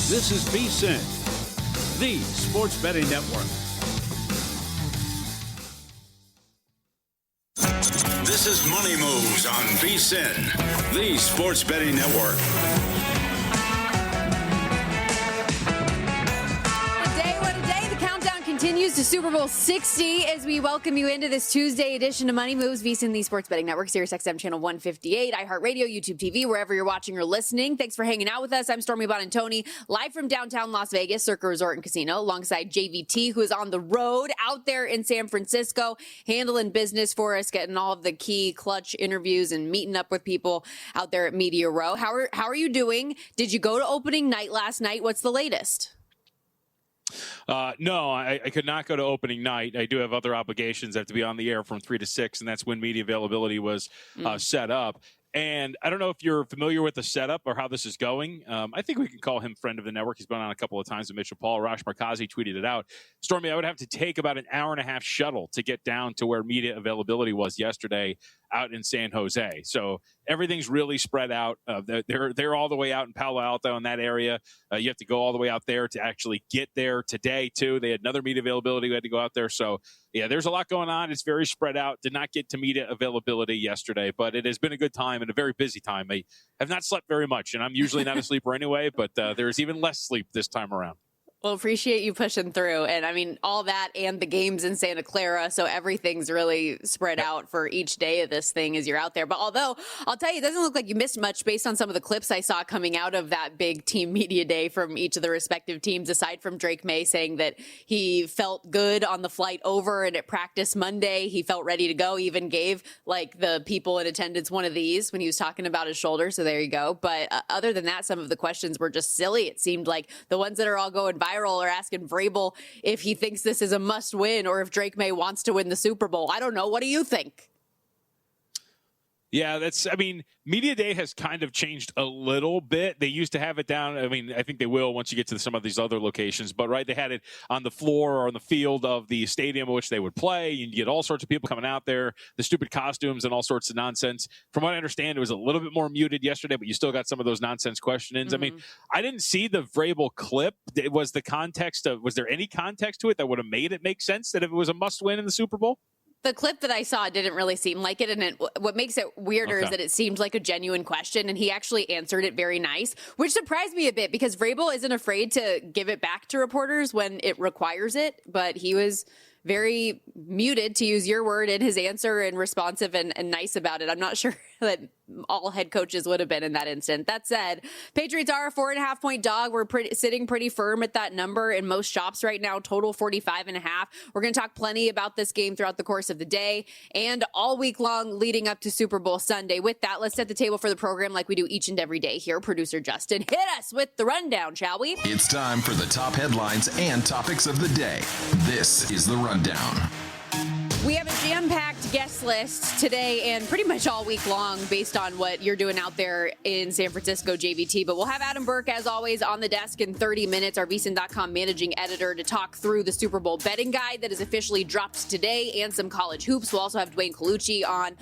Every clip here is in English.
This is VSiN, the sports betting network. This is Money Moves on VSiN, the sports betting network. Continues to Super Bowl 60 as we welcome you into this Tuesday edition of Money Moves, VSiN, the Sports Betting Network, Sirius XM Channel 158, iHeartRadio, YouTube TV, wherever you're watching or listening. Thanks for hanging out with us. I'm Stormy Buonantony, live from downtown Las Vegas, Circa Resort and Casino, alongside JVT, who is on the road out there in San Francisco, handling business for us, getting all of the key clutch interviews and meeting up with people out there at Media Row. How are you doing? Did you go to opening night last night? What's the latest? No, I could not go to opening night. I do have other obligations. I have to be on the air from 3 to 6, and that's when media availability was set up. And I don't know if you're familiar with the setup or how this is going. I think we can call him friend of the network. He's been on a couple of times with Mitchell Paul. Rash Markazi tweeted it out. Stormy, I would have to take about an hour-and-a-half shuttle to get down to where media availability was yesterday out in San Jose. So everything's really spread out. They're all the way out in Palo Alto in that area. You have to go all the way out there to actually get there today, too. They had another media availability. We had to go out there. So, yeah, there's a lot going on. It's very spread out. Did not get to media availability yesterday, but it has been a good time and a very busy time. I have not slept very much, and I'm usually not a sleeper anyway, but there's even less sleep this time around. Well, appreciate you pushing through. And I mean, all that and the games in Santa Clara. So everything's really spread out for each day of this thing as you're out there. But although I'll tell you, it doesn't look like you missed much based on some of the clips I saw coming out of that big team media day from each of the respective teams, aside from Drake May saying that he felt good on the flight over and at practice Monday. He felt ready to go. He even gave like the people in attendance one of these when he was talking about his shoulder. So there you go. But other than that, some of the questions were just silly. It seemed like the ones that are all going viral are asking Vrabel if he thinks this is a must win or if Drake May wants to win the Super Bowl. I don't know. What do you think? Yeah, Media Day has kind of changed a little bit. They used to have it down. I think they will once you get to some of these other locations. But, right, they had it on the floor or on the field of the stadium in which they would play. You get all sorts of people coming out there, the stupid costumes and all sorts of nonsense. From what I understand, it was a little bit more muted yesterday, but you still got some of those nonsense questionings. Mm-hmm. I didn't see the Vrabel clip. Was there any context to it that would have made it make sense that if it was a must-win in the Super Bowl? The clip that I saw didn't really seem like it, and what makes it weirder is that it seemed like a genuine question, and he actually answered it very nice, which surprised me a bit because Vrabel isn't afraid to give it back to reporters when it requires it, but he was very muted, to use your word, in his answer and responsive and nice about it. I'm not sure that all head coaches would have been in that instant. That said, Patriots are a 4.5-point dog. We're sitting pretty firm at that number in most shops right now, total 45.5. We're going to talk plenty about this game throughout the course of the day and all week long leading up to Super Bowl Sunday. With that, let's set the table for the program like we do each and every day here. Producer Justin, hit us with the rundown, shall we? It's time for the top headlines and topics of the day. This is the Rundown. We have a jam-packed guest list today and pretty much all week long based on what you're doing out there in San Francisco, JVT. But we'll have Adam Burke, as always, on the desk in 30 minutes, our VSiN.com managing editor, to talk through the Super Bowl betting guide that is officially dropped today and some college hoops. We'll also have Dwayne Colucci on,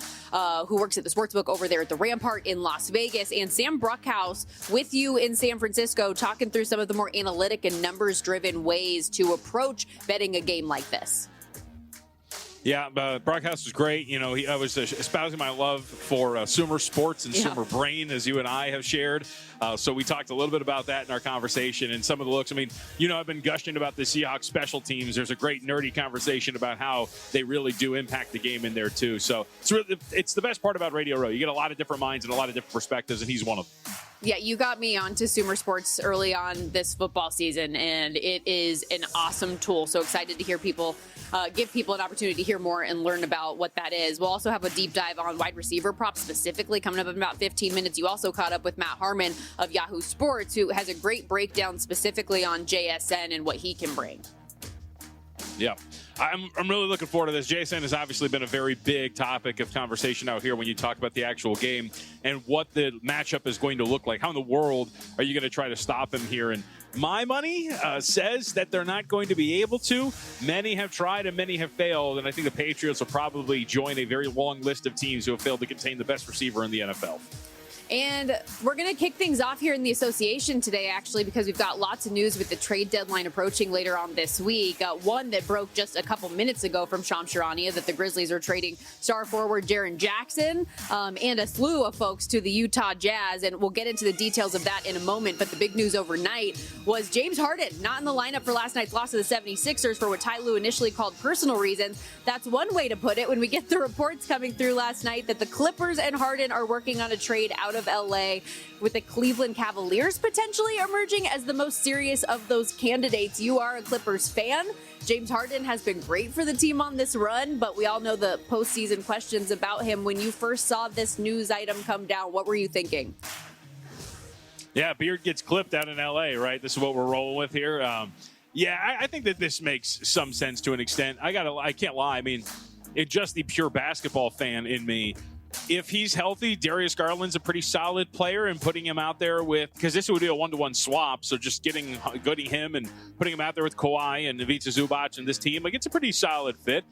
who works at the Sportsbook over there at the Rampart in Las Vegas, and Sam Bruckhaus with you in San Francisco, talking through some of the more analytic and numbers-driven ways to approach betting a game like this. Yeah, Brockhouse was great. I was espousing my love for Sumer Sports and Sumer Brain, as you and I have shared. So we talked a little bit about that in our conversation and some of the looks. I've been gushing about the Seahawks special teams. There's a great nerdy conversation about how they really do impact the game in there, too. So it's the best part about Radio Row. You get a lot of different minds and a lot of different perspectives, and he's one of them. Yeah, you got me onto Sumer Sports early on this football season, and it is an awesome tool. So excited to hear people give people an opportunity to hear more and learn about what that is. We'll also have a deep dive on wide receiver props specifically coming up in about 15 minutes. You also caught up with Matt Harmon of Yahoo Sports, who has a great breakdown specifically on JSN and what he can bring. Yeah. I'm really looking forward to this. JSN has obviously been a very big topic of conversation out here when you talk about the actual game and what the matchup is going to look like. How in the world are you going to try to stop him here? And my money says that they're not going to be able to. Many have tried and many have failed, and I think the Patriots will probably join a very long list of teams who have failed to contain the best receiver in the NFL. And we're going to kick things off here in the association today, actually, because we've got lots of news with the trade deadline approaching later on this week. One that broke just a couple minutes ago from Shams Charania, that the Grizzlies are trading star forward Jaren Jackson and a slew of folks to the Utah Jazz. And we'll get into the details of that in a moment. But the big news overnight was James Harden not in the lineup for last night's loss to the 76ers for what Ty Lue initially called personal reasons. That's one way to put it when we get the reports coming through last night that the Clippers and Harden are working on a trade out of LA, with the Cleveland Cavaliers potentially emerging as the most serious of those candidates. You are a Clippers fan. James Harden has been great for the team on this run, but we all know the postseason questions about him. When you first saw this news item come down, what were you thinking? Yeah, beard gets clipped out in LA, right? This is what we're rolling with here. I think that this makes some sense to an extent. I can't lie. I mean, it's just the pure basketball fan in me. If he's healthy, Darius Garland's a pretty solid player, and putting him out there with, because this would be a 1-to-1 swap, so just getting him and putting him out there with Kawhi and Ivica Zubac and this team, like, it's a pretty solid fit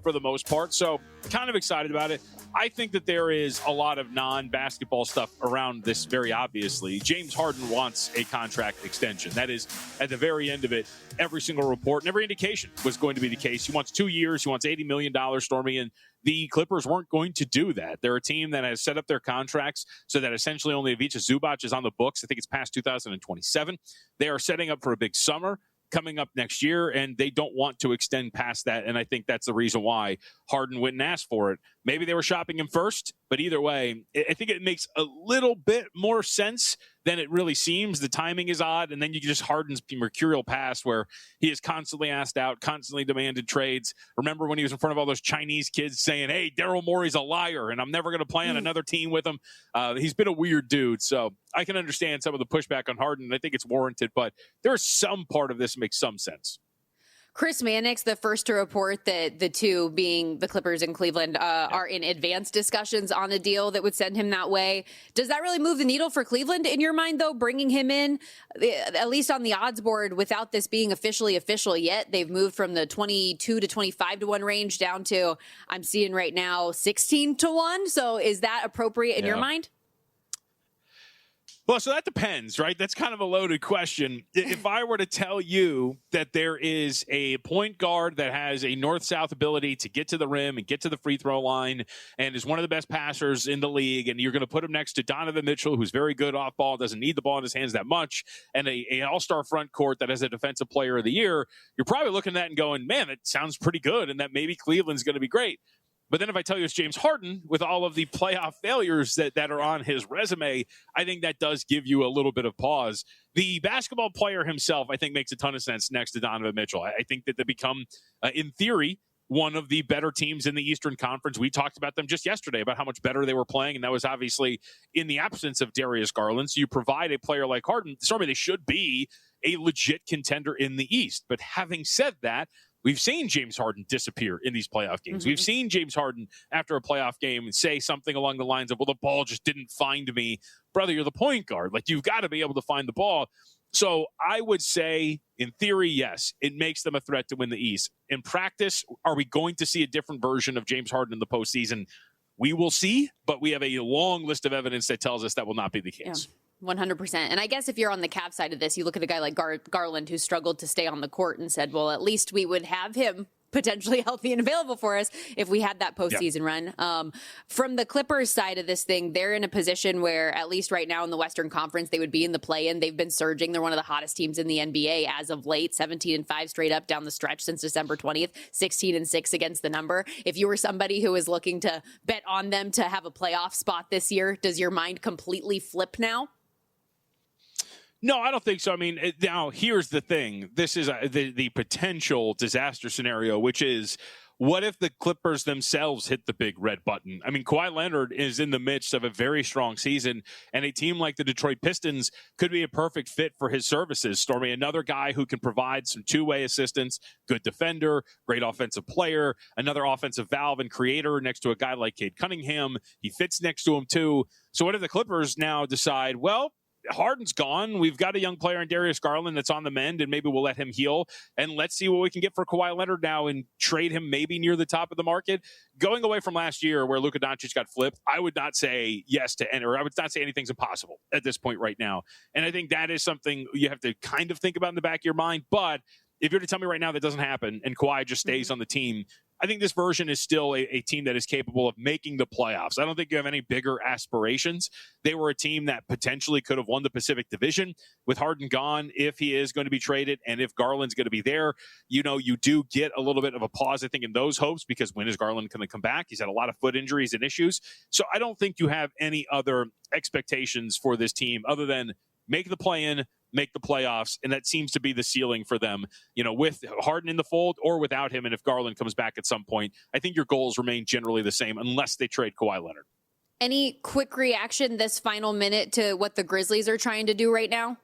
for the most part. So kind of excited about it. I think that there is a lot of non-basketball stuff around this, very obviously. James Harden wants a contract extension. That is, at the very end of it, every single report and every indication was going to be the case. He wants 2 years. He wants $80 million, Stormy, and the Clippers weren't going to do that. They're a team that has set up their contracts so that essentially only Ivica Zubac is on the books. I think it's past 2027. They are setting up for a big summer coming up next year, and they don't want to extend past that, and I think that's the reason why Harden went and asked for it. Maybe they were shopping him first, but either way, I think it makes a little bit more sense than it really seems. The timing is odd, and then you just Harden's mercurial past where he is constantly asked out, constantly demanded trades. Remember when he was in front of all those Chinese kids saying, hey, Daryl Morey's a liar, and I'm never going to play on another team with him. He's been a weird dude, so I can understand some of the pushback on Harden, and I think it's warranted, but there's some part of this makes some sense. Chris Mannix, the first to report that the two, being the Clippers and Cleveland, are in advanced discussions on a deal that would send him that way. Does that really move the needle for Cleveland in your mind, though, bringing him in, at least on the odds board, without this being officially official yet? They've moved from the 22 to 25 to 1 range down to, I'm seeing right now, 16 to 1. So is that appropriate in your mind? Well, so that depends, right? That's kind of a loaded question. If I were to tell you that there is a point guard that has a north-south ability to get to the rim and get to the free throw line and is one of the best passers in the league, and you're going to put him next to Donovan Mitchell, who's very good off ball, doesn't need the ball in his hands that much, and an all-star front court that has a defensive player of the year, you're probably looking at that and going, man, that sounds pretty good, and that maybe Cleveland's going to be great. But then if I tell you it's James Harden with all of the playoff failures that are on his resume, I think that does give you a little bit of pause. The basketball player himself, I think, makes a ton of sense next to Donovan Mitchell. I think that they become, in theory, one of the better teams in the Eastern Conference. We talked about them just yesterday, about how much better they were playing, and that was obviously in the absence of Darius Garland. So you provide a player like Harden, Stormy, they should be a legit contender in the East. But having said that, we've seen James Harden disappear in these playoff games. We've seen James Harden after a playoff game say something along the lines of, well, the ball just didn't find me. Brother, you're the point guard. Like, you've got to be able to find the ball. So I would say, in theory, yes, it makes them a threat to win the East. In practice, are we going to see a different version of James Harden in the postseason? We will see, but we have a long list of evidence that tells us that will not be the case. Yeah. 100%. And I guess if you're on the Cavs side of this, you look at a guy like Garland, who struggled to stay on the court, and said, well, at least we would have him potentially healthy and available for us if we had that postseason run. From the Clippers side of this thing, they're in a position where, at least right now in the Western Conference, they would be in the play-in. They've been surging. They're one of the hottest teams in the NBA as of late, 17-5 straight up down the stretch since December 20th, 16-6 against the number. If you were somebody who is looking to bet on them to have a playoff spot this year, does your mind completely flip now? No, I don't think so. I mean, now here's the thing. This is the potential disaster scenario, which is, what if the Clippers themselves hit the big red button? I mean, Kawhi Leonard is in the midst of a very strong season, and a team like the Detroit Pistons could be a perfect fit for his services. Stormy, another guy who can provide some two-way assistance, good defender, great offensive player, another offensive valve and creator next to a guy like Cade Cunningham. He fits next to him, too. So what if the Clippers now decide, well, Harden's gone. We've got a young player in Darius Garland that's on the mend, and maybe we'll let him heal. And let's see what we can get for Kawhi Leonard now and trade him maybe near the top of the market. Going away from last year where Luka Doncic got flipped, I would not say yes to any, or I would not say anything's impossible at this point right now. And I think that is something you have to kind of think about in the back of your mind. But if you're to tell me right now that doesn't happen and Kawhi just stays on the team, I think this version is still a team that is capable of making the playoffs. I don't think you have any bigger aspirations. They were a team that potentially could have won the Pacific Division. With Harden gone, if he is going to be traded and if Garland's going to be there, you do get a little bit of a pause, I think, in those hopes, because when is Garland going to come back? He's had a lot of foot injuries and issues. So I don't think you have any other expectations for this team other than make the play-in, make the playoffs, and that seems to be the ceiling for them, with Harden in the fold or without him. And if Garland comes back at some point, I think your goals remain generally the same unless they trade Kawhi Leonard. Any quick reaction this final minute to what the Grizzlies are trying to do right now?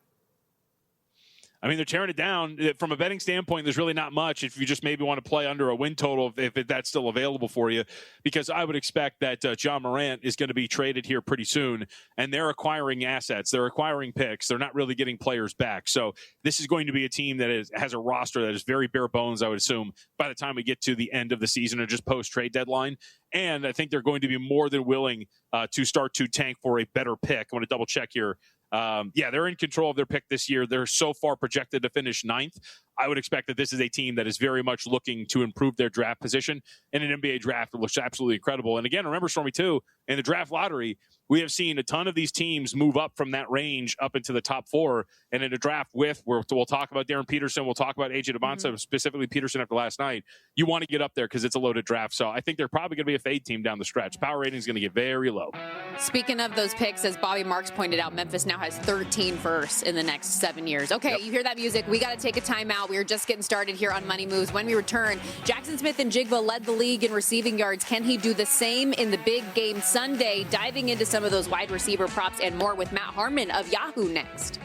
I mean, they're tearing it down. From a betting standpoint, there's really not much if you just maybe want to play under a win total, if that's still available for you, because I would expect that John Morant is going to be traded here pretty soon, and they're acquiring assets. They're acquiring picks. They're not really getting players back. So this is going to be a team that has a roster that is very bare bones, I would assume, by the time we get to the end of the season or just post-trade deadline. And I think they're going to be more than willing to start to tank for a better pick. I want to double-check here. They're in control of their pick this year. They're so far projected to finish 9th. I would expect that this is a team that is very much looking to improve their draft position in an NBA draft, which looks absolutely incredible. And again, remember, Stormy, too, in the draft lottery, we have seen a ton of these teams move up from that range up into the top 4. And in a draft we'll talk about Darren Peterson, we'll talk about AJ Debonsa, specifically Peterson after last night. You want to get up there because it's a loaded draft. So I think they're probably going to be a fade team down the stretch. Power rating is going to get very low. Speaking of those picks, as Bobby Marks pointed out, Memphis now has 13 firsts in the next 7 years. Okay, yep. You hear that music. We got to take a timeout. We are just getting started here on Money Moves. When we return, Jackson Smith and Jigba led the league in receiving yards. Can he do the same in the big game Sunday? Diving into some of those wide receiver props and more with Matt Harmon of Yahoo next.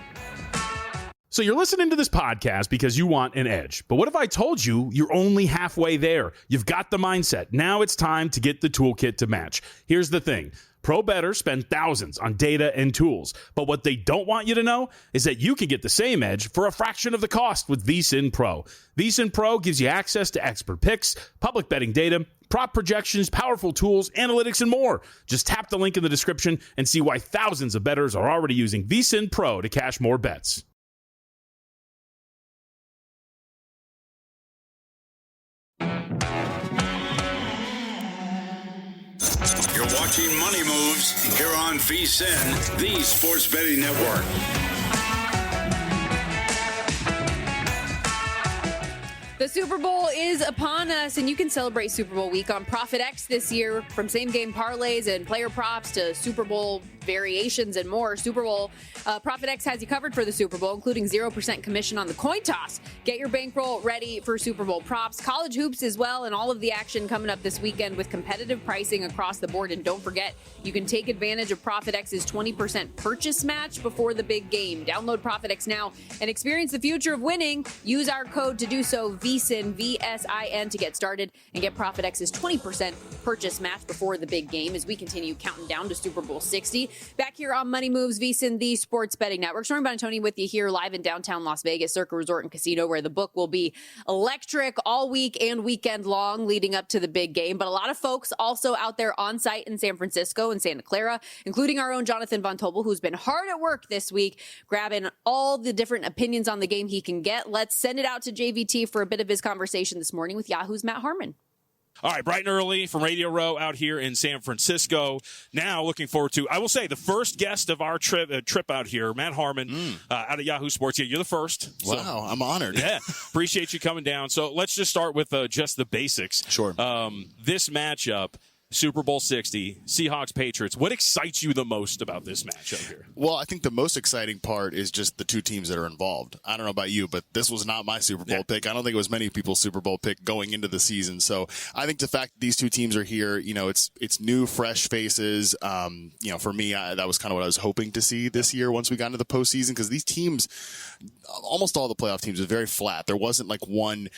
So you're listening to this podcast because you want an edge. But what if I told you you're only halfway there? You've got the mindset. Now it's time to get the toolkit to match. Here's the thing. Pro bettors spend thousands on data and tools. But what they don't want you to know is that you can get the same edge for a fraction of the cost with VSiN Pro. VSiN Pro gives you access to expert picks, public betting data, prop projections, powerful tools, analytics, and more. Just tap the link in the description and see why thousands of bettors are already using VSiN Pro to cash more bets. You're watching Money Moves here on VSiN, the sports betting network. The Super Bowl is upon us, and you can celebrate Super Bowl week on Profit X this year. From same-game parlays and player props to Super Bowl variations and more, Super Bowl Profit X has you covered for the Super Bowl, including 0% commission on the coin toss. Get your bankroll ready for Super Bowl props, college hoops as well, and all of the action coming up this weekend with competitive pricing across the board. And don't forget, you can take advantage of Profit X's 20% purchase match before the big game. Download Profit X now and experience the future of winning. Use our code to do so, VSiN, VSIN, to get started and get Profit X's 20% purchase match before the big game as we continue counting down to Super Bowl 60. Back here on Money Moves, VSiN, the sports betting network. Stormy Buonantony with you here live in downtown Las Vegas, Circa Resort and Casino, where the book will be electric all week and weekend long leading up to the big game. But a lot of folks also out there on site in San Francisco and Santa Clara, including our own Jonathan Von Tobel, who's been hard at work this week, grabbing all the different opinions on the game he can get. Let's send it out to JVT for a bit of his conversation this morning with Yahoo's Matt Harmon. All right, bright and early from Radio Row out here in San Francisco. Now looking forward to, I will say, the first guest of our trip out here, Matt Harmon, out of Yahoo Sports. Yeah, you're the first. Wow, so, I'm honored. Yeah, appreciate you coming down. So let's just start with just the basics. Sure. This matchup, Super Bowl 60, Seahawks-Patriots. What excites you the most about this matchup here? Well, I think the most exciting part is just the two teams that are involved. I don't know about you, but this was not my Super Bowl pick. I don't think it was many people's Super Bowl pick going into the season. So I think the fact that these two teams are here, it's new, fresh faces. For me, that was kind of what I was hoping to see this year once we got into the postseason, because these teams, almost all the playoff teams, are very flat. There wasn't like one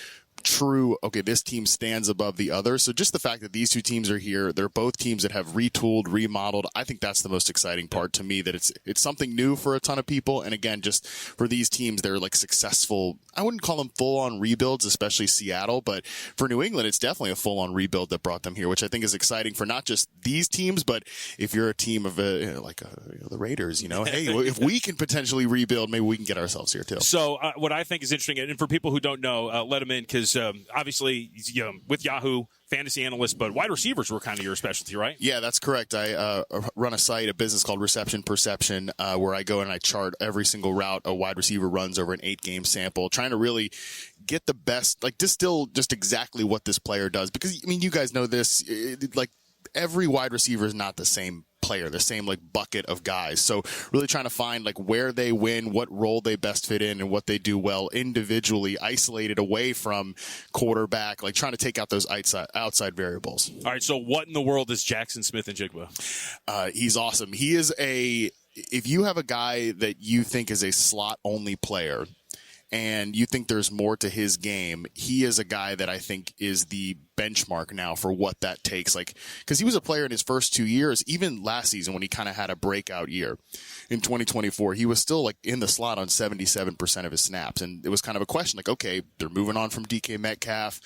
true, okay, this team stands above the other. So just the fact that these two teams are here, they're both teams that have retooled, remodeled. I think that's the most exciting part to me, that it's something new for a ton of people. And again, just for these teams, they're like successful. I wouldn't call them full-on rebuilds, especially Seattle, but for New England, it's definitely a full-on rebuild that brought them here, which I think is exciting for not just these teams, but if you're a team of the Raiders, hey, if we can potentially rebuild, maybe we can get ourselves here too. So what I think is interesting, and for people who don't know, let them in, because obviously with Yahoo, fantasy analyst, but wide receivers were kind of your specialty, right? Yeah, that's correct. I run a business called Reception Perception, where I go and I chart every single route a wide receiver runs over an 8-game sample, trying to really get the best, distill just exactly what this player does. Because, you guys know this, every wide receiver is not the same player, the same bucket of guys. So really trying to find where they win, what role they best fit in, and what they do well individually, isolated away from quarterback, trying to take out those outside variables. All right, so what in the world is Jackson Smith-Njigba? He's awesome. He is if you have a guy that you think is a slot-only player, and you think there's more to his game, he is a guy that I think is the benchmark now for what that takes. Because he was a player in his first 2 years, even last season when he kind of had a breakout year. In 2024, he was still in the slot on 77% of his snaps. And it was kind of a question, okay, they're moving on from DK Metcalf.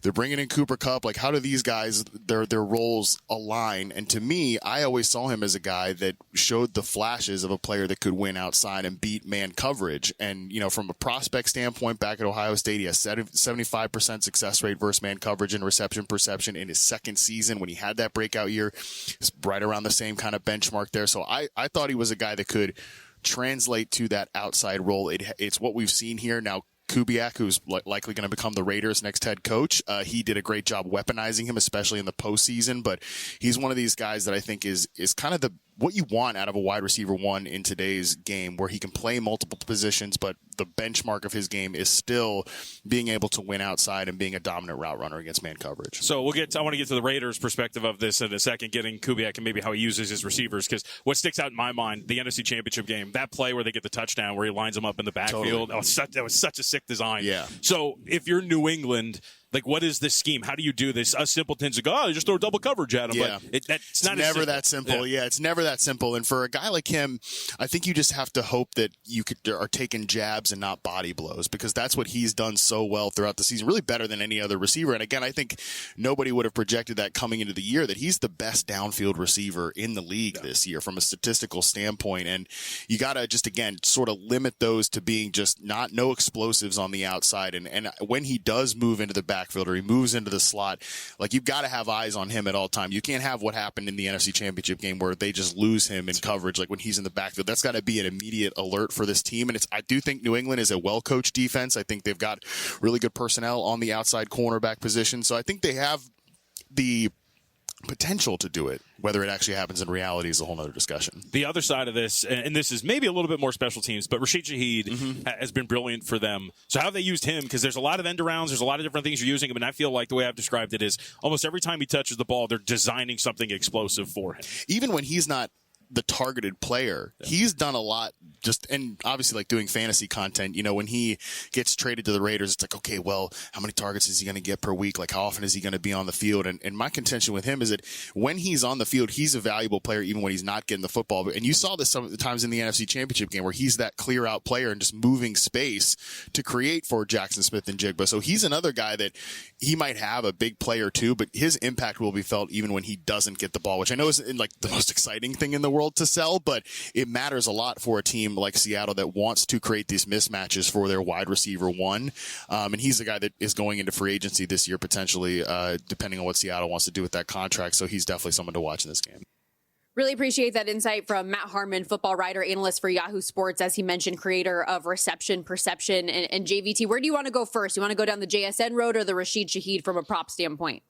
They're bringing in Cooper Kupp. How do these guys, their roles align? And to me, I always saw him as a guy that showed the flashes of a player that could win outside and beat man coverage. And, from a prospect standpoint, back at Ohio State, he has 75% success rate versus man coverage and reception perception in his second season when he had that breakout year. It's right around the same kind of benchmark there. So I thought he was a guy that could translate to that outside role. It's what we've seen here. Now, Kubiak, who's likely going to become the Raiders' next head coach, he did a great job weaponizing him, especially in the postseason. But he's one of these guys that I think is kind of what you want out of a wide receiver one in today's game, where he can play multiple positions, but the benchmark of his game is still being able to win outside and being a dominant route runner against man coverage. So I want to get to the Raiders' perspective of this in a second, getting Kubiak and maybe how he uses his receivers, because what sticks out in my mind, the NFC Championship game, that play where they get the touchdown, where he lines them up in the backfield, totally. That was such a sick design. Yeah. So if you're New England, what is this scheme? How do you do this? Us simpletons go, just throw double coverage at him. Yeah. But it's never that simple. Yeah, it's never that simple. And for a guy like him, I think you just have to hope that you are taking jabs and not body blows, because that's what he's done so well throughout the season, really better than any other receiver. And again, I think nobody would have projected that coming into the year, that he's the best downfield receiver in the league this year from a statistical standpoint. And you got to just, again, sort of limit those to being just no explosives on the outside. And when he does move into the backfield, or he moves into the slot, you've got to have eyes on him at all time. You can't have what happened in the NFC Championship game where they just lose him in coverage, when he's in the backfield. That's got to be an immediate alert for this team. And I do think New England is a well-coached defense. I think they've got really good personnel on the outside cornerback position. So I think they have the potential to do it. Whether it actually happens in reality is a whole other discussion. The other side of this, and this is maybe a little bit more special teams, but Rashid Shaheed has been brilliant for them. So how have they used him? Because there's a lot of end arounds, there's a lot of different things you're using him, and I feel like the way I've described it is almost every time he touches the ball, they're designing something explosive for him. Even when he's not the targeted player, he's done a lot, and obviously doing fantasy content, when he gets traded to the Raiders, it's okay, well, how many targets is he going to get per week? How often is he going to be on the field? And my contention with him is that when he's on the field, he's a valuable player even when he's not getting the football. And you saw this some of the times in the NFC Championship game where he's that clear out player and just moving space to create for Jackson Smith-Njigba. So he's another guy that he might have a big player too, but his impact will be felt even when he doesn't get the ball, which I know isn't the most exciting thing in the world to sell, but it matters a lot for a team like Seattle that wants to create these mismatches for their wide receiver one. And he's the guy that is going into free agency this year, potentially, depending on what Seattle wants to do with that contract. So he's definitely someone to watch in this game. Really appreciate that insight from Matt Harmon, football writer, analyst for Yahoo Sports, as he mentioned, creator of Reception Perception. And JVT, where do you want to go first? You want to go down the JSN road or the Rashid Shaheed from a prop standpoint?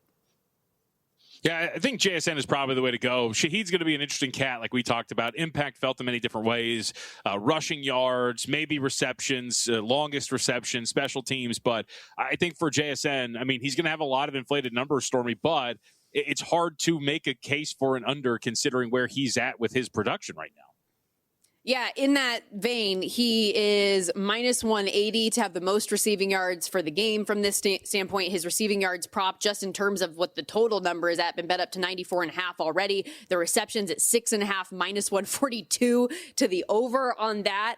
Yeah, I think JSN is probably the way to go. Shaheed's going to be an interesting cat, like we talked about. Impact felt in many different ways. Rushing yards, maybe receptions, longest reception, special teams. But I think for JSN, he's going to have a lot of inflated numbers, Stormy, but it's hard to make a case for an under considering where he's at with his production right now. Yeah, in that vein, he is minus 180 to have the most receiving yards for the game from this standpoint. His receiving yards prop, just in terms of what the total number is at, been bet up to 94.5 already. The receptions at 6.5, minus 142 to the over on that.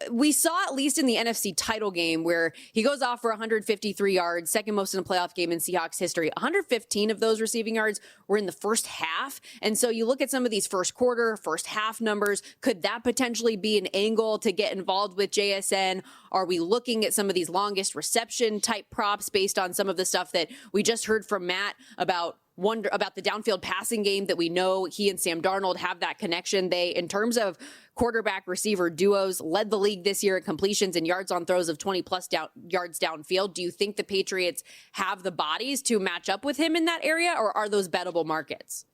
We saw, at least in the NFC title game, where he goes off for 153 yards, second most in a playoff game in Seahawks history. 115 of those receiving yards were in the first half. And so you look at some of these first quarter, first half numbers. Could that potentially be an angle to get involved with JSN? Are we looking at some of these longest reception type props based on some of the stuff that we just heard from Matt about the downfield passing game, that we know he and Sam Darnold have that connection? They, in terms of quarterback receiver duos, led the league this year in completions and yards on throws of 20 plus yards downfield. Do you think the Patriots have the bodies to match up with him in that area, or are those bettable markets?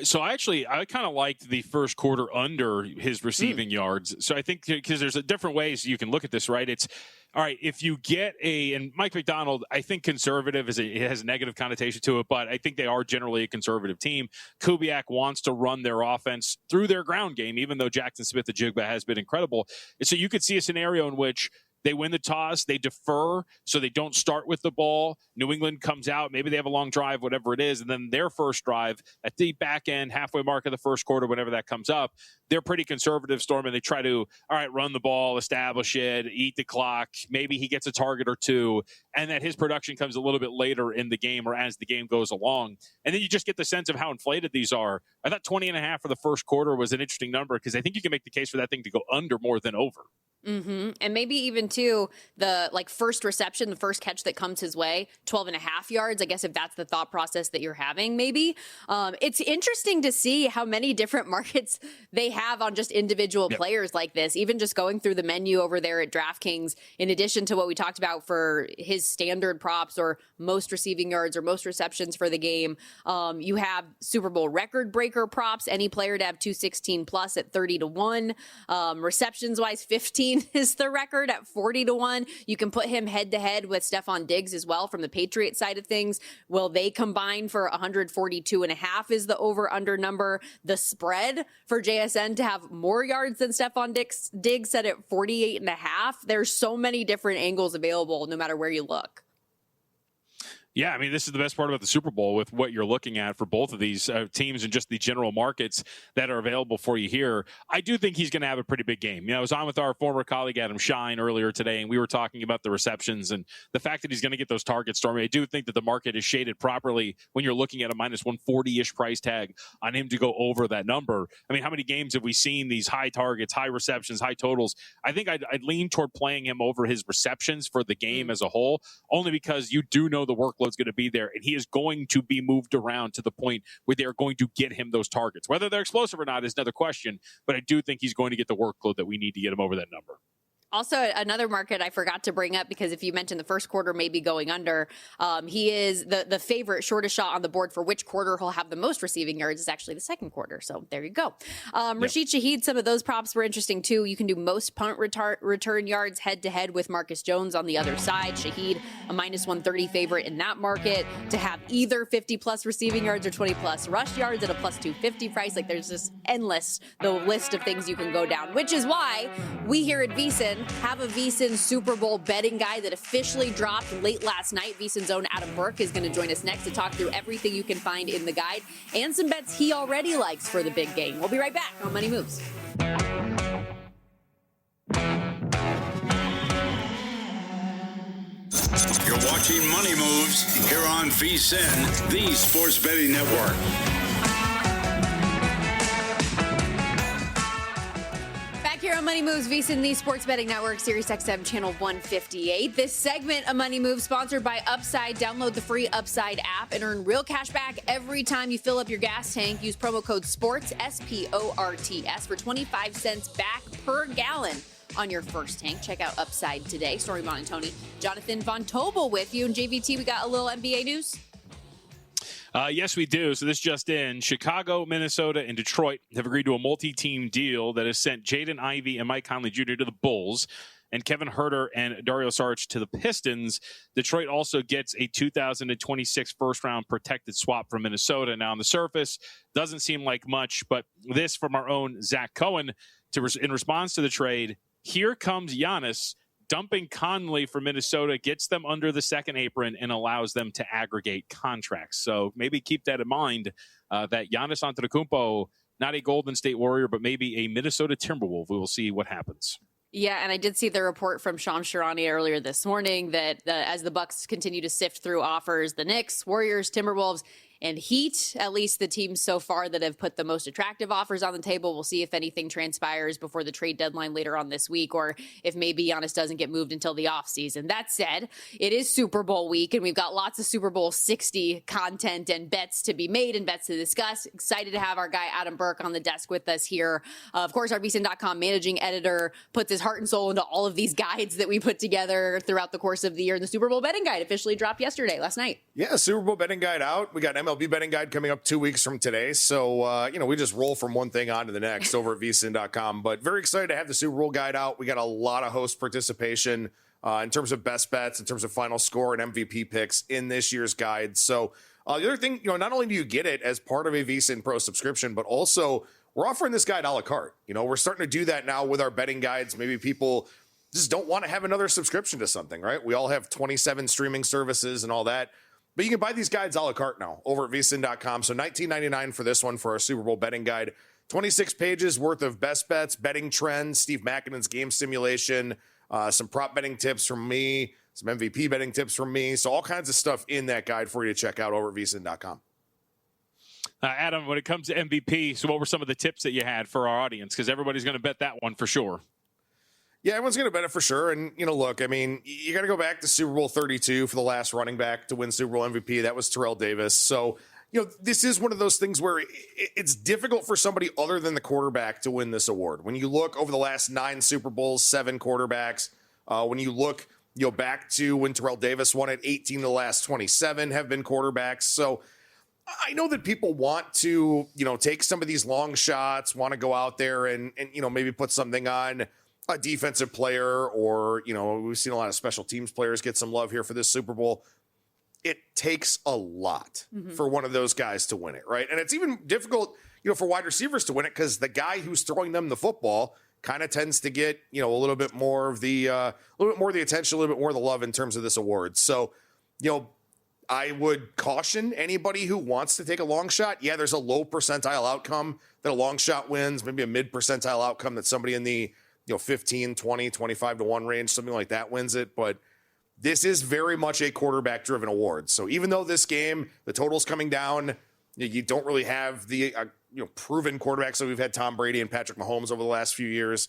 So I kind of liked the first quarter under his receiving yards. So I think because there's a different ways you can look at this, right? It's all right if you get and Mike McDonald, I think conservative it has a negative connotation to it, but I think they are generally a conservative team. Kubiak wants to run their offense through their ground game, even though Jackson Smith-Njigba has been incredible. And so you could see a scenario in which they win the toss, they defer, so they don't start with the ball. New England comes out, maybe they have a long drive, whatever it is, and then their first drive at the back end, halfway mark of the first quarter, whenever that comes up, they're pretty conservative, Storm, and they try to, all right, run the ball, establish it, eat the clock. Maybe he gets a target or two, and that his production comes a little bit later in the game or as the game goes along. And then you just get the sense of how inflated these are. I thought 20.5 for the first quarter was an interesting number because I think you can make the case for that thing to go under more than over. Mm-hmm. And maybe even too, the first reception, the first catch that comes his way, 12.5 yards. I guess if that's the thought process that you're having, maybe. It's interesting to see how many different markets they have on just individual players like this. Even just going through the menu over there at DraftKings, in addition to what we talked about for his standard props or most receiving yards or most receptions for the game, you have Super Bowl record breaker props. Any player to have 216 plus at 30-1. Receptions wise, 15 is the record at 40-1. You can put him head to head with Stephon Diggs as well from the Patriots side of things. Will they combine for 142.5 is the over under number. The spread for JSN to have more yards than Stephon Diggs set at 48.5. There's so many different angles available no matter where you look. Yeah, I mean, this is the best part about the Super Bowl with what you're looking at for both of these teams and just the general markets that are available for you here. I do think he's going to have a pretty big game. You know, I was on with our former colleague Adam Shine earlier today, and we were talking about the receptions and the fact that he's going to get those targets, Stormy. I do think that the market is shaded properly when you're looking at a minus 140-ish price tag on him to go over that number. I mean, how many games have we seen these high targets, high receptions, high totals? I think I'd lean toward playing him over his receptions for the game as a whole, only because you do know the workload's going to be there, and he is going to be moved around to the point where they're going to get him those targets. Whether they're explosive or not is another question, but I do think he's going to get the workload that we need to get him over that number. Also, another market I forgot to bring up, because if you mentioned the first quarter maybe going under, he is the favorite, shortest shot on the board for which quarter he'll have the most receiving yards is actually the second quarter. So there you go. Rashid Shaheed, some of those props were interesting too. You can do most punt return yards head to head with Marcus Jones on the other side. Shaheed, a minus 130 favorite in that market to have either 50 plus receiving yards or 20 plus rush yards at a plus 250 price. Like, there's just endless, the list of things you can go down, which is why we here at VSiN have a VSiN Super Bowl betting guide that officially dropped late last night. VSiN's own Adam Burke is going to join us next to talk through everything you can find in the guide and some bets he already likes for the big game. We'll be right back on Money Moves. You're watching Money Moves here on VSiN, the sports betting network. Here on Money Moves, VSiN, the Sports Betting Network, Sirius XM Channel 158. This segment of Money Moves sponsored by Upside. Download the free Upside app and earn real cash back every time you fill up your gas tank. Use promo code SPORTS, SPORTS, for 25 cents back per gallon on your first tank. Check out Upside today. Stormy, Buonantony, Jonathan Von Tobel with you. And JVT, we got a little NBA news. Yes, we do. So this just in. Chicago, Minnesota, and Detroit have agreed to a multi-team deal that has sent Jaden Ivey and Mike Conley Jr. to the Bulls. and Kevin Huerter and Dario Saric to the Pistons. Detroit also gets a 2026 first-round protected swap from Minnesota. Now, on the surface, doesn't seem like much, but this from our own Zach Cohen in response to the trade. Here comes Giannis. Dumping Conley for Minnesota gets them under the second apron and allows them to aggregate contracts. So maybe keep that in mind, that Giannis Antetokounmpo, not a Golden State Warrior, but maybe a Minnesota Timberwolf. We will see what happens. Yeah, and I did see the report from Sean Sharani earlier this morning that as the Bucks continue to sift through offers, the Knicks, Warriors, Timberwolves, and Heat, at least the teams so far that have put the most attractive offers on the table. We'll see if anything transpires before the trade deadline later on this week, or if maybe Giannis doesn't get moved until the offseason. That said, it is Super Bowl week, and we've got lots of Super Bowl 60 content and bets to be made and bets to discuss. Excited to have our guy Adam Burke on the desk with us here. Of course, our VSiN.com managing editor puts his heart and soul into all of these guides that we put together throughout the course of the year. And the Super Bowl betting guide officially dropped last night. Yeah, Super Bowl betting guide out. We got MLB betting guide coming up 2 weeks from today. So, we just roll from one thing on to the next over at VSiN.com. But very excited to have the Super Bowl guide out. We got a lot of host participation in terms of best bets, in terms of final score and MVP picks in this year's guide. So the other thing, not only do you get it as part of a VSiN Pro subscription, but also we're offering this guide a la carte. We're starting to do that now with our betting guides. Maybe people just don't want to have another subscription to something, right? We all have 27 streaming services and all that. But you can buy these guides a la carte now over at VSiN.com. So $19.99 for this one for our Super Bowl betting guide. 26 pages worth of best bets, betting trends, Steve Makinen's game simulation, some prop betting tips from me, some MVP betting tips from me. So all kinds of stuff in that guide for you to check out over at VSiN.com. Adam, when it comes to MVP, so what were some of the tips that you had for our audience? Because everybody's going to bet that one for sure. Yeah, everyone's going to bet it for sure. And, look, you got to go back to Super Bowl 32 for the last running back to win Super Bowl MVP. That was Terrell Davis. So, this is one of those things where it's difficult for somebody other than the quarterback to win this award. When you look over the last 9 Super Bowls, 7 quarterbacks, when you look back to when Terrell Davis won it, 18 of the last 27 have been quarterbacks. So I know that people want to, take some of these long shots, want to go out there and maybe put something on a defensive player, or, we've seen a lot of special teams players get some love here for this Super Bowl. It takes a lot for one of those guys to win it, right? And it's even difficult, for wide receivers to win it because the guy who's throwing them the football kind of tends to get, a little bit more of the attention, a little bit more of the love in terms of this award. So, I would caution anybody who wants to take a long shot. Yeah, there's a low percentile outcome that a long shot wins, maybe a mid percentile outcome that somebody in the 15, 20, 25 to 1 range, something like that wins it. But this is very much a quarterback driven award. So even though this game, the total's coming down, you don't really have the proven quarterbacks. So we've had Tom Brady and Patrick Mahomes over the last few years.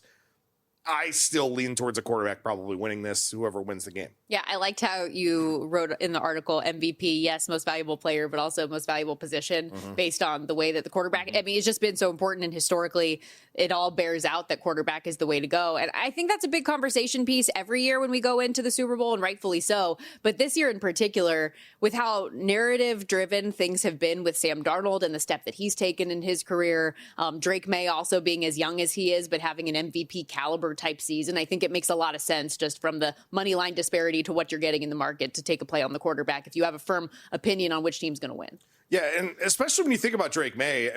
I still lean towards a quarterback probably winning this, whoever wins the game. Yeah, I liked how you wrote in the article MVP, yes, most valuable player, but also most valuable position based on the way that the quarterback, it's just been so important, and historically it all bears out that quarterback is the way to go. And I think that's a big conversation piece every year when we go into the Super Bowl, and rightfully so. But this year in particular, with how narrative driven things have been with Sam Darnold and the step that he's taken in his career, Drake May also being as young as he is, but having an MVP caliber type season, I think it makes a lot of sense just from the money line disparity to what you're getting in the market to take a play on the quarterback if you have a firm opinion on which team's going to win. Yeah, and especially when you think about Drake May,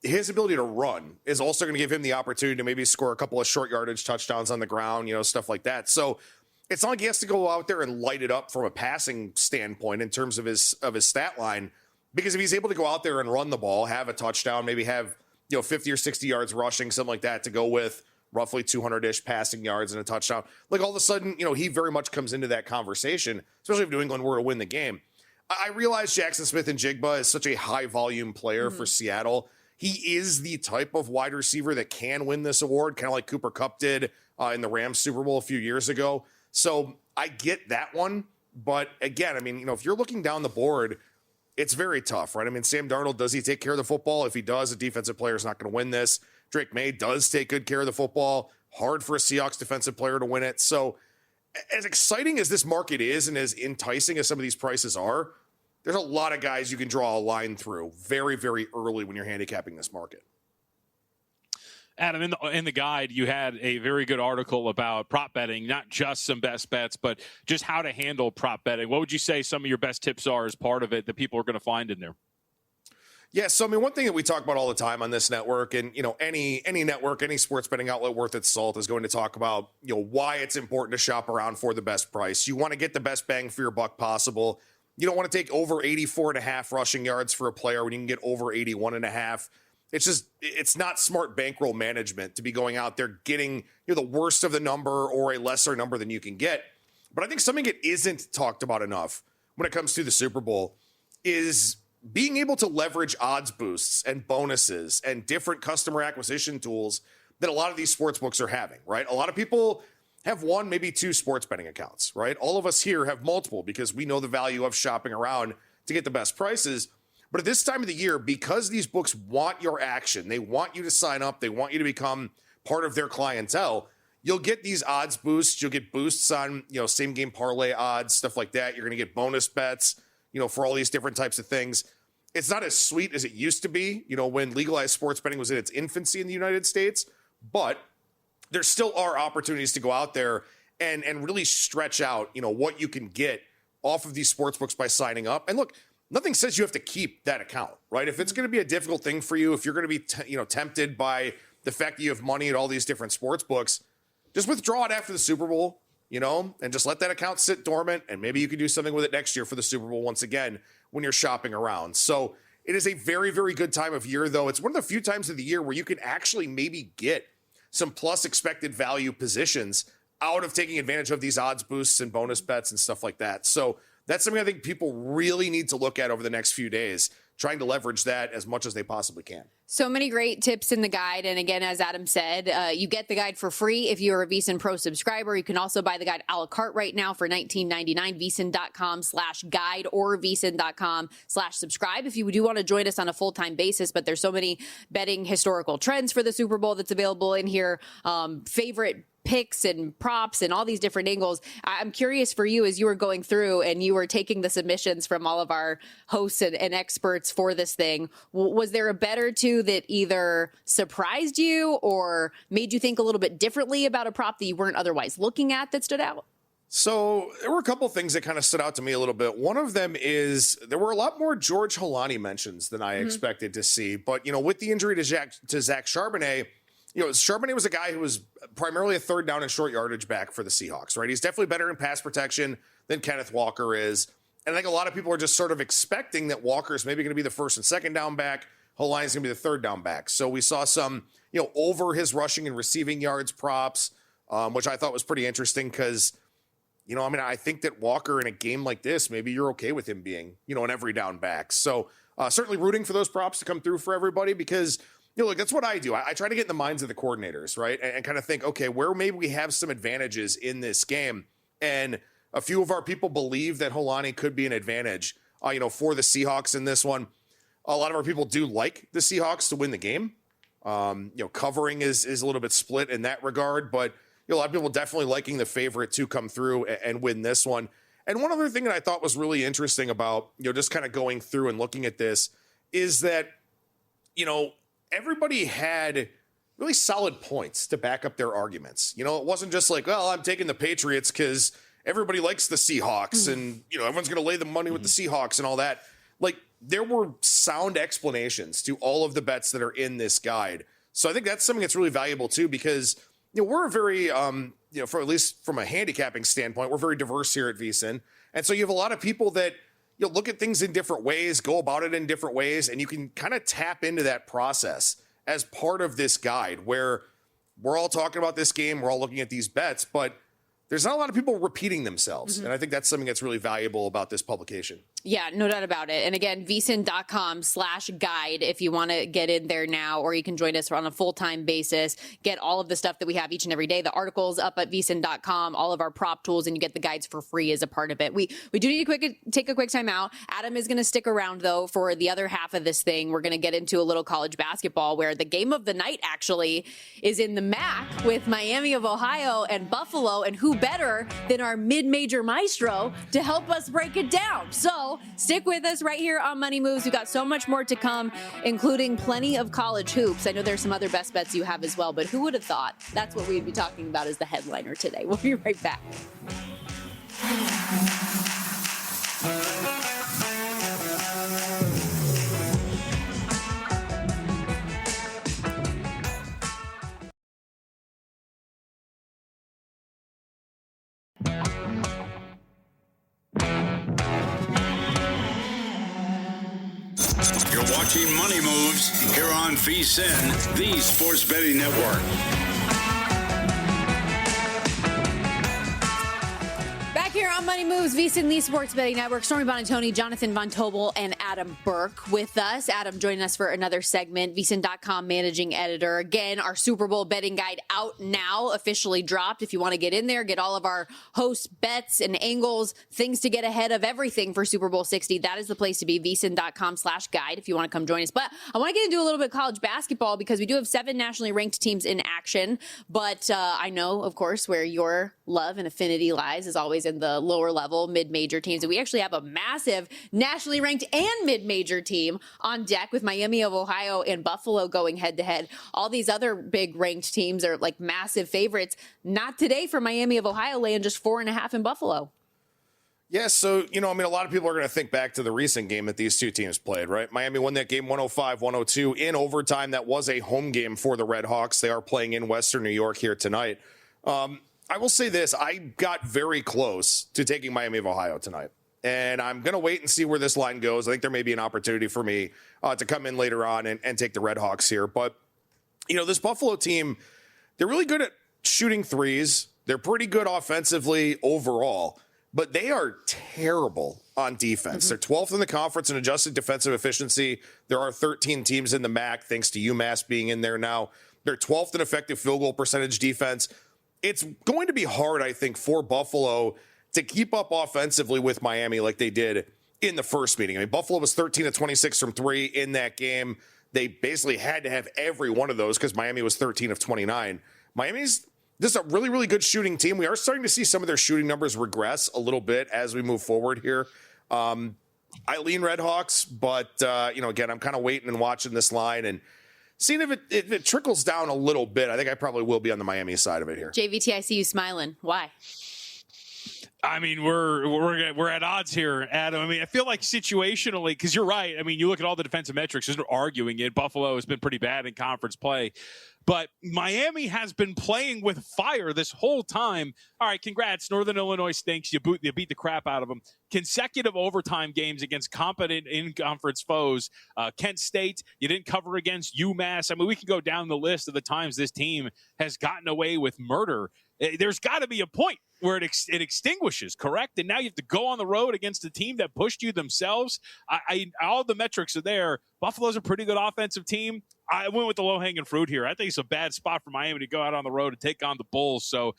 his ability to run is also going to give him the opportunity to maybe score a couple of short yardage touchdowns on the ground, stuff like that. So it's not like he has to go out there and light it up from a passing standpoint in terms of his stat line, because if he's able to go out there and run the ball, have a touchdown, maybe have 50 or 60 yards rushing, something like that, to go with roughly 200-ish passing yards and a touchdown, like all of a sudden, he very much comes into that conversation, especially if New England were to win the game. I realize Jackson Smith-Njigba is such a high-volume player for Seattle. He is the type of wide receiver that can win this award, kind of like Cooper Kupp did in the Rams Super Bowl a few years ago. So I get that one. But again, if you're looking down the board, it's very tough, right? Sam Darnold, does he take care of the football? If he does, a defensive player is not going to win this. Drake May does take good care of the football. Hard for a Seahawks defensive player to win it. So as exciting as this market is and as enticing as some of these prices are, there's a lot of guys you can draw a line through very, very early when you're handicapping this market. Adam, in the guide, you had a very good article about prop betting, not just some best bets, but just how to handle prop betting. What would you say some of your best tips are as part of it that people are going to find in there? Yeah, so I mean, one thing that we talk about all the time on this network, and any network, any sports betting outlet worth its salt is going to talk about why it's important to shop around for the best price. You want to get the best bang for your buck possible. You don't want to take over 84.5 rushing yards for a player when you can get over 81.5. It's not smart bankroll management to be going out there getting the worst of the number or a lesser number than you can get. But I think something that isn't talked about enough when it comes to the Super Bowl is being able to leverage odds boosts and bonuses and different customer acquisition tools that a lot of these sports books are having, right? A lot of people have one, maybe two sports betting accounts, right? All of us here have multiple because we know the value of shopping around to get the best prices. But at this time of the year, because these books want your action, they want you to sign up, they want you to become part of their clientele, you'll get these odds boosts. You'll get boosts on, same game parlay odds, stuff like that. You're going to get bonus bets, for all these different types of things. It's not as sweet as it used to be, when legalized sports betting was in its infancy in the United States, but there still are opportunities to go out there and really stretch out, what you can get off of these sports books by signing up. And look, nothing says you have to keep that account, right? If it's going to be a difficult thing for you, if you're going to be, tempted by the fact that you have money at all these different sports books, just withdraw it after the Super Bowl, and just let that account sit dormant. And maybe you can do something with it next year for the Super Bowl once again when you're shopping around. So it is a very, very good time of year, though. It's one of the few times of the year where you can actually maybe get some plus expected value positions out of taking advantage of these odds boosts and bonus bets and stuff like that. So that's something I think people really need to look at over the next few days, trying to leverage that as much as they possibly can. So many great tips in the guide. And again, as Adam said, you get the guide for free if you're a VSiN Pro subscriber. You can also buy the guide a la carte right now for $19.99, VSiN.com/guide or VSiN.com/subscribe. If you do want to join us on a full-time basis, but there's so many betting historical trends for the Super Bowl that's available in here. Favorite picks and props and all these different angles. I'm curious for you as you were going through and you were taking the submissions from all of our hosts and experts for this thing. Was there a bet or two that either surprised you or made you think a little bit differently about a prop that you weren't otherwise looking at that stood out? So there were a couple things that kind of stood out to me a little bit. One of them is there were a lot more George Holani mentions than I expected to see. But, with the injury to Zach Charbonnet, Charbonnet was a guy who was primarily a third down and short yardage back for the Seahawks, right? He's definitely better in pass protection than Kenneth Walker is. And I think a lot of people are just sort of expecting that Walker is maybe going to be the first and second down back. Holani's going to be the third down back. So we saw some, over his rushing and receiving yards props, which I thought was pretty interesting because, I think that Walker in a game like this, maybe you're okay with him being, an every down back. So certainly rooting for those props to come through for everybody because, look, that's what I do. I try to get in the minds of the coordinators, right? And kind of think, okay, where maybe we have some advantages in this game. And a few of our people believe that Holani could be an advantage, for the Seahawks in this one. A lot of our people do like the Seahawks to win the game. Covering is a little bit split in that regard, but a lot of people definitely liking the favorite to come through and win this one. And one other thing that I thought was really interesting about, just kind of going through and looking at this is that, everybody had really solid points to back up their arguments. It wasn't just like, well, I'm taking the Patriots because everybody likes the Seahawks and, everyone's going to lay the money with the Seahawks and all that. Like, there were sound explanations to all of the bets that are in this guide. So I think that's something that's really valuable too, because, we're a very, for at least from a handicapping standpoint, we're very diverse here at VSiN. And so you have a lot of people that, look at things in different ways, go about it in different ways, and you can kind of tap into that process as part of this guide where we're all talking about this game, we're all looking at these bets, but there's not a lot of people repeating themselves. And I think that's something that's really valuable about this publication. Yeah, no doubt about it. And again, VSiN.com/guide if you want to get in there now, or you can join us on a full-time basis, get all of the stuff that we have each and every day. The articles up at VSiN.com, all of our prop tools, and you get the guides for free as a part of it. We do need to take a quick time out. Adam is going to stick around, though, for the other half of this thing. We're going to get into a little college basketball where the game of the night actually is in the MAC with Miami of Ohio and Buffalo, and who better than our mid-major maestro to help us break it down. So now. Stick with us right here on Money Moves. We've got so much more to come, including plenty of college hoops. I know there's some other best bets you have as well, but who would have thought that's what we'd be talking about as the headliner today. We'll be right back. You're watching Money Moves here on VSiN, the sports betting network. Back here on Money Moves, VSiN, the sports betting network. Stormy Buonantony, Jonathan Von Tobel, and Adam Burke with us. Adam joining us for another segment. VSiN.com managing editor. Again, our Super Bowl betting guide out now, officially dropped. If you want to get in there, get all of our host bets and angles, things to get ahead of everything for Super Bowl 60. That is the place to be. VSiN.com/guide if you want to come join us. But I want to get into a little bit of college basketball because we do have 7 nationally ranked teams in action. But I know, of course, where your love and affinity lies is always in the lower level mid-major teams. And we actually have a massive nationally ranked and mid-major team on deck with Miami of Ohio and Buffalo going head-to-head. All these other big ranked teams are like massive favorites. Not today for Miami of Ohio, laying just 4.5 in Buffalo. Yeah, so, a lot of people are going to think back to the recent game that these two teams played, right? Miami won that game 105-102 in overtime. That was a home game for the Red Hawks. They are playing in Western New York here tonight. I will say this. I got very close to taking Miami of Ohio tonight, and I'm going to wait and see where this line goes. I think there may be an opportunity for me to come in later on and take the Red Hawks here. But, this Buffalo team, they're really good at shooting threes. They're pretty good offensively overall, but they are terrible on defense. They're 12th in the conference in adjusted defensive efficiency. There are 13 teams in the MAC, thanks to UMass being in there now. They're 12th in effective field goal percentage defense. It's going to be hard, I think, for Buffalo to keep up offensively with Miami like they did in the first meeting. I mean, Buffalo was 13 of 26 from 3 in that game. They basically had to have every one of those because Miami was 13 of 29. Miami's just a really, really good shooting team. We are starting to see some of their shooting numbers regress a little bit as we move forward here. I lean Red Hawks, but, again, I'm kind of waiting and watching this line and seeing if it trickles down a little bit. I think I probably will be on the Miami side of it here. JVT, I see you smiling. Why? I mean, we're at odds here, Adam. I mean, I feel like situationally, because you're right. I mean, you look at all the defensive metrics, there's no arguing it. Buffalo has been pretty bad in conference play. But Miami has been playing with fire this whole time. All right, congrats. Northern Illinois stinks. You beat the crap out of them. Consecutive overtime games against competent in-conference foes. Kent State, you didn't cover against UMass. I mean, we can go down the list of the times this team has gotten away with murder. There's got to be a point where it extinguishes, correct? And now you have to go on the road against a team that pushed you themselves. All the metrics are there. Buffalo's a pretty good offensive team. I went with the low-hanging fruit here. I think it's a bad spot for Miami to go out on the road and take on the Bulls. So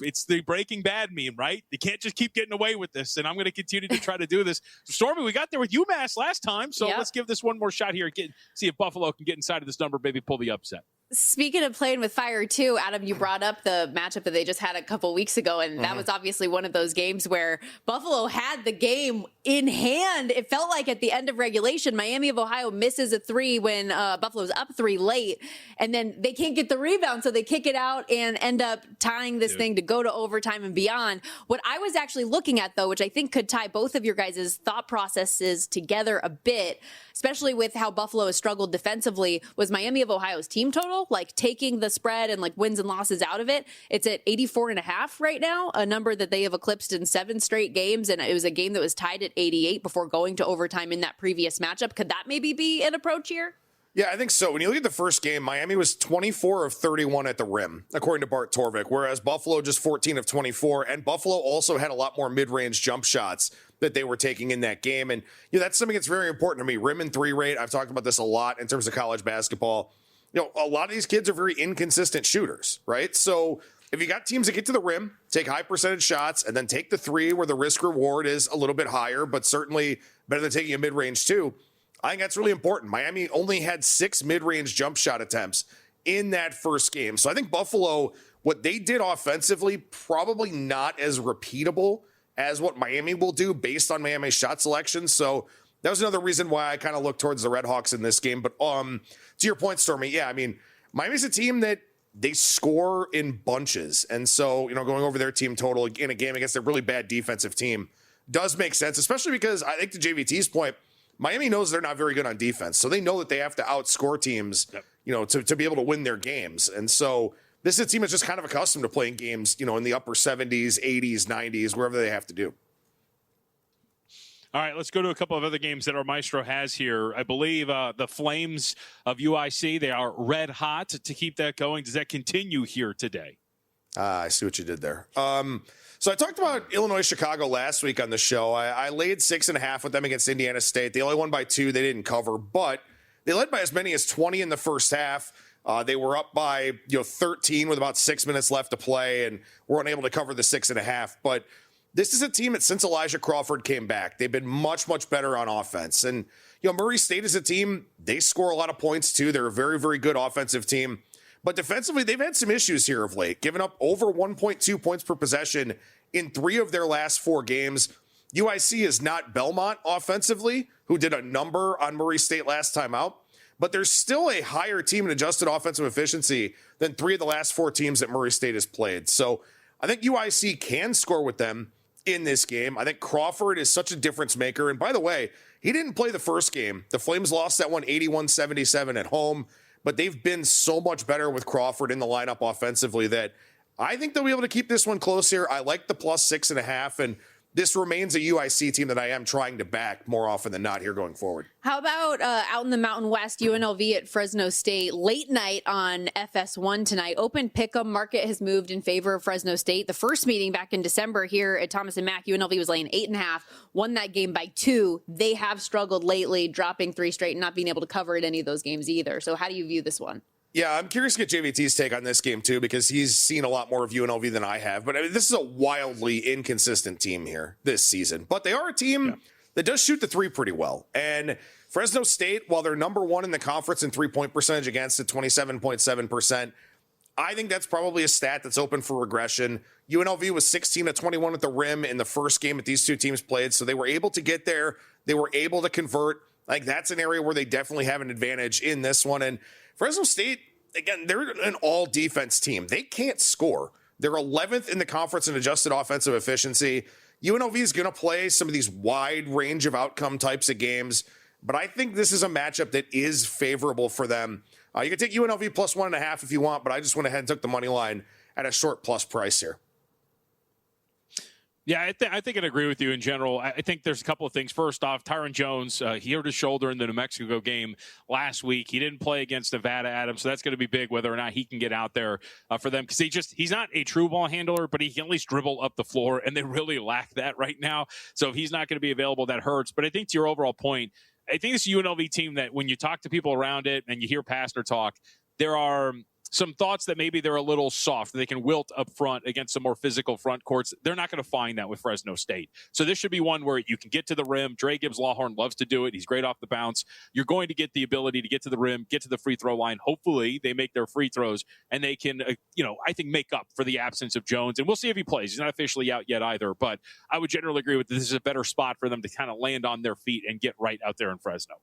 it's the Breaking Bad meme, right? You can't just keep getting away with this, and I'm going to continue to try to do this. Stormy, we got there with UMass last time, so Let's give this one more shot here. See if Buffalo can get inside of this number, maybe pull the upset. Speaking of playing with fire, too, Adam, you brought up the matchup that they just had a couple weeks ago, and that was obviously one of those games where Buffalo had the game in hand. It felt like at the end of regulation, Miami of Ohio misses a 3 when Buffalo's up 3 late, and then they can't get the rebound, so they kick it out and end up tying this thing to go to overtime and beyond. What I was actually looking at, though, which I think could tie both of your guys' thought processes together a bit, especially with how Buffalo has struggled defensively, was Miami of Ohio's team total. Like taking the spread and like wins and losses out of it. It's at 84.5 right now, a number that they have eclipsed in 7 straight games. And it was a game that was tied at 88 before going to overtime in that previous matchup. Could that maybe be an approach here? Yeah, I think so. When you look at the first game, Miami was 24 of 31 at the rim, according to Bart Torvik, whereas Buffalo just 14 of 24. And Buffalo also had a lot more mid-range jump shots that they were taking in that game. And that's something that's very important to me. Rim and 3 rate, I've talked about this a lot in terms of college basketball. A lot of these kids are very inconsistent shooters, right? So if you got teams that get to the rim, take high percentage shots, and then take the 3 where the risk reward is a little bit higher, but certainly better than taking a mid-range too, I think that's really important. Miami only had 6 mid-range jump shot attempts in that first game. So I think Buffalo, what they did offensively, probably not as repeatable as what Miami will do based on Miami's shot selection. So that was another reason why I kind of look towards the Redhawks in this game. But to your point, Stormy, yeah, I mean, Miami's a team that they score in bunches. And so, going over their team total in a game against a really bad defensive team does make sense, especially because I think to JVT's point, Miami knows they're not very good on defense. So they know that they have to outscore teams, to be able to win their games. And so this is a team that's just kind of accustomed to playing games, in the upper 70s, 80s, 90s, wherever they have to do. All right, let's go to a couple of other games that our maestro has here. I believe the Flames of UIC, they are red hot to keep that going. Does that continue here today? I see what you did there. So I talked about Illinois-Chicago last week on the show. I laid 6.5 with them against Indiana State. They only won by 2. They didn't cover, but they led by as many as 20 in the first half. They were up by 13 with about 6 minutes left to play and were unable to cover the 6.5. But this is a team that since Elijah Crawford came back, they've been much, much better on offense. And Murray State is a team, they score a lot of points too. They're a very, very good offensive team. But defensively, they've had some issues here of late, giving up over 1.2 points per possession in 3 of their last 4 games. UIC is not Belmont offensively, who did a number on Murray State last time out. But there's still a higher team in adjusted offensive efficiency than 3 of the last 4 teams that Murray State has played. So I think UIC can score with them in this game. I think Crawford is such a difference maker. And by the way, he didn't play the first game. The Flames lost that one 81-77 at home, but they've been so much better with Crawford in the lineup offensively that I think they'll be able to keep this one close here. I like the plus 6.5, and this remains a UIC team that I am trying to back more often than not here going forward. How about out in the Mountain West, UNLV at Fresno State, late night on FS1 tonight. Open pick'em market has moved in favor of Fresno State. The first meeting back in December here at Thomas and Mack, UNLV was laying 8.5, won that game by 2. They have struggled lately, dropping 3 straight and not being able to cover in any of those games either. So how do you view this one? Yeah, I'm curious to get JVT's take on this game, too, because he's seen a lot more of UNLV than I have. But I mean, this is a wildly inconsistent team here this season. But they are a team that does shoot the 3 pretty well. And Fresno State, while they're number 1 in the conference in 3-point percentage against at 27.7%, I think that's probably a stat that's open for regression. UNLV was 16-21 at the rim in the first game that these two teams played. So they were able to get there. They were able to convert. Like, that's an area where they definitely have an advantage in this one. And Fresno State, again, they're an all-defense team. They can't score. They're 11th in the conference in adjusted offensive efficiency. UNLV is going to play some of these wide range of outcome types of games, but I think this is a matchup that is favorable for them. You can take UNLV plus 1.5 if you want, but I just went ahead and took the money line at a short plus price here. Yeah, I think I'd agree with you in general. I think there's a couple of things. First off, Tyron Jones, he hurt his shoulder in the New Mexico game last week. He didn't play against Nevada, Adam, so that's going to be big whether or not he can get out there for them, because he's not a true ball handler, but he can at least dribble up the floor, and they really lack that right now. So if he's not going to be available, that hurts. But I think to your overall point, I think this UNLV team that when you talk to people around it and you hear Pastor talk, there are some thoughts that maybe they're a little soft. They can wilt up front against some more physical front courts. They're not going to find that with Fresno State. So this should be one where you can get to the rim. Dre Gibbs-Lawhorn loves to do it. He's great off the bounce. You're going to get the ability to get to the rim, get to the free throw line. Hopefully they make their free throws and they can, I think make up for the absence of Jones. And we'll see if he plays. He's not officially out yet either, but I would generally agree with this is a better spot for them to kind of land on their feet and get right out there in Fresno.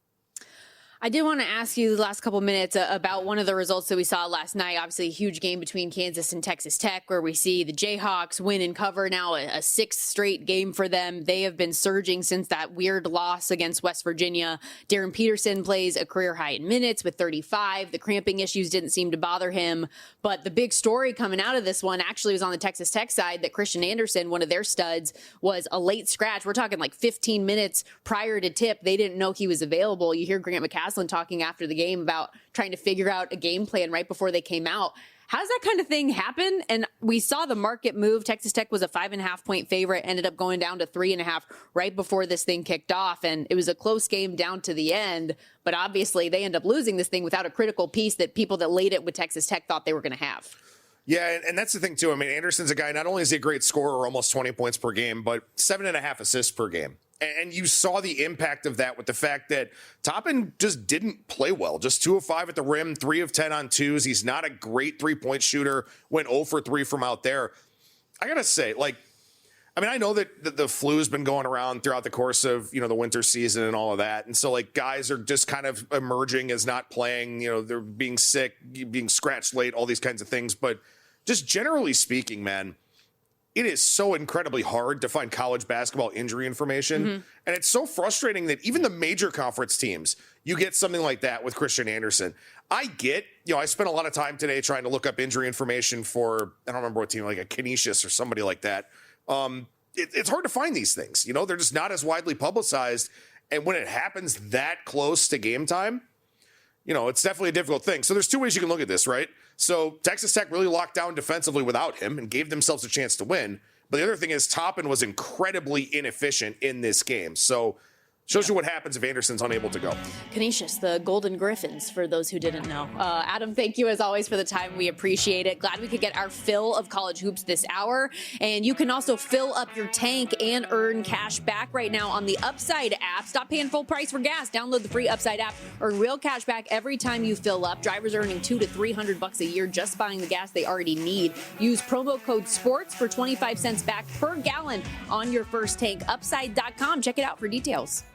I did want to ask you the last couple minutes about one of the results that we saw last night. Obviously, a huge game between Kansas and Texas Tech, where we see the Jayhawks win and cover now, a 6th straight game for them. They have been surging since that weird loss against West Virginia. Darren Peterson plays a career high in minutes with 35. The cramping issues didn't seem to bother him. But the big story coming out of this one actually was on the Texas Tech side that Christian Anderson, one of their studs, was a late scratch. We're talking like 15 minutes prior to tip. They didn't know he was available. You hear Grant McCaslin talking after the game about trying to figure out a game plan right before they came out. How does that kind of thing happen? And we saw the market move. Texas Tech was a 5.5 point favorite, ended up going down to 3.5 right before this thing kicked off. And it was a close game down to the end. But obviously they end up losing this thing without a critical piece that people that laid it with Texas Tech thought they were going to have. Yeah, and that's the thing, too. I mean, Anderson's a guy, not only is he a great scorer, almost 20 points per game, but 7.5 assists per game. And you saw the impact of that with the fact that Toppin just didn't play well. Just 2 of 5 at the rim, 3 of 10 on twos. He's not a great 3-point shooter. Went 0 for 3 from out there. I got to say, I mean, I know that the flu has been going around throughout the course of, the winter season and all of that. And so, like, guys are just kind of emerging as not playing, they're being sick, being scratched late, all these kinds of things. But just generally speaking, man, it is so incredibly hard to find college basketball injury information. Mm-hmm. And it's so frustrating that even the major conference teams, you get something like that with Christian Anderson. I get, I spent a lot of time today trying to look up injury information for, I don't remember what team, like a Canisius or somebody like that. It's hard to find these things. They're just not as widely publicized. And when it happens that close to game time, it's definitely a difficult thing. So there's two ways you can look at this, right? So Texas Tech really locked down defensively without him and gave themselves a chance to win. But the other thing is Toppin was incredibly inefficient in this game. So shows you what happens if Anderson's unable to go. Canisius, the Golden Griffins, for those who didn't know. Adam, thank you as always for the time. We appreciate it. Glad we could get our fill of college hoops this hour. And you can also fill up your tank and earn cash back right now on the Upside app. Stop paying full price for gas. Download the free Upside app. Earn real cash back every time you fill up. Drivers are earning $200 to $300 a year just buying the gas they already need. Use promo code SPORTS for 25 cents back per gallon on your first tank. Upside.com. Check it out for details.